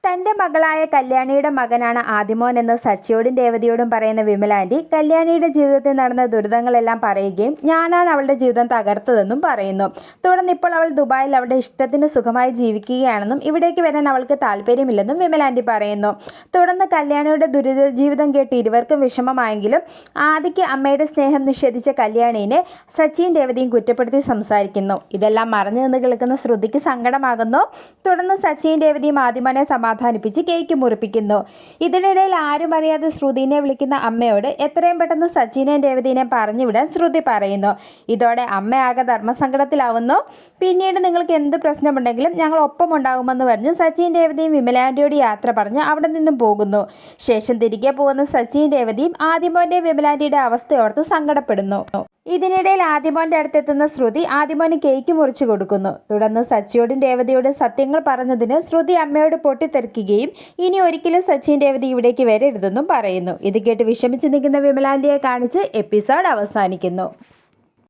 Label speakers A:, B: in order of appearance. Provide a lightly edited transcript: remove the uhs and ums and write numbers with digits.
A: തൻ്റെ മകളായ കല്യാണിയുടെ മകനാണ് ആദിമോൻ എന്ന് സച്ചിയോടും രേവതിയോടും പറയുന്ന വിമലാൻറ്റി കല്യാണിയുടെ ജീവിതത്തിൽ നടന്ന ദുരിതങ്ങളെല്ലാം പറയുകയും ഞാനാണ് അവളുടെ ജീവിതം തകർത്തതെന്നും പറയുന്നു. തുടർന്ന് ഇപ്പോൾ അവൾ ദുബായിൽ അവളുടെ ഇഷ്ടത്തിന് സുഖമായി ജീവിക്കുകയാണെന്നും ഇവിടേക്ക് വരാൻ അവൾക്ക് താല്പര്യമില്ലെന്നും വിമലാൻറ്റി പറയുന്നു. തുടർന്ന് കല്യാണിയുടെ ദുരിത ജീവിതം കേട്ട് ഇരുവർക്കും വിഷമമായെങ്കിലും ആദിക്ക് അമ്മയുടെ സ്നേഹം നിഷേധിച്ച കല്യാണിനെ സച്ചിയും രേവതിയും കുറ്റപ്പെടുത്തി സംസാരിക്കുന്നു. ഇതെല്ലാം മറഞ്ഞു നിന്ന് കേൾക്കുന്ന ശ്രുതിക്ക് സങ്കടമാകുന്നു. തുടർന്ന് സച്ചിയും രേവതിയും ആദിമോനെ സമാധാനിപ്പിച്ച് കേക്ക് മുറിപ്പിക്കുന്നു. ഇതിനിടയിൽ ആരും അറിയാതെ ശ്രുതിനെ വിളിക്കുന്ന അമ്മയോട് എത്രയും പെട്ടെന്ന് സച്ചിനെയും രേവതിനെ പറഞ്ഞുവിടാൻ ശ്രുതി പറയുന്നു. ഇതോടെ അമ്മ ആകെ ധർമ്മസങ്കടത്തിലാവുന്നു. പിന്നീട് നിങ്ങൾക്ക് എന്ത് പ്രശ്നമുണ്ടെങ്കിലും ഞങ്ങൾ ഒപ്പം ഉണ്ടാകുമെന്ന് പറഞ്ഞ് സച്ചിൻ രേവതിയും വിമലാൻറ്റിയോട് യാത്ര പറഞ്ഞ് അവിടെ നിന്നും പോകുന്നു. ശേഷം തിരികെ പോകുന്ന സച്ചിൻ രേവതിയും ആദിമോൻ്റെ വിമലാൻറ്റിയുടെ അവസ്ഥയോർത്ത് സങ്കടപ്പെടുന്നു. ഇതിനിടയിൽ ആദിമോൻ്റെ അടുത്തെത്തുന്ന ശ്രുതി ആദിമോന് കേക്ക് മുറിച്ചു കൊടുക്കുന്നു. തുടർന്ന് സച്ചിയോടും രേവതിയോടും സത്യങ്ങൾ പറഞ്ഞതിന് ശ്രുതി അമ്മയോട് പൊട്ടിത്തെറിക്കുകയും ഇനി ഒരിക്കലും സച്ചിൻ രേവതി ഇവിടേക്ക് വരരുതെന്നും പറയുന്നു. ഇത് കേട്ട് വിഷമിച്ച് നിൽക്കുന്ന വിമലാൻറ്റിയെ കാണിച്ച് എപ്പിസോഡ് അവസാനിക്കുന്നു.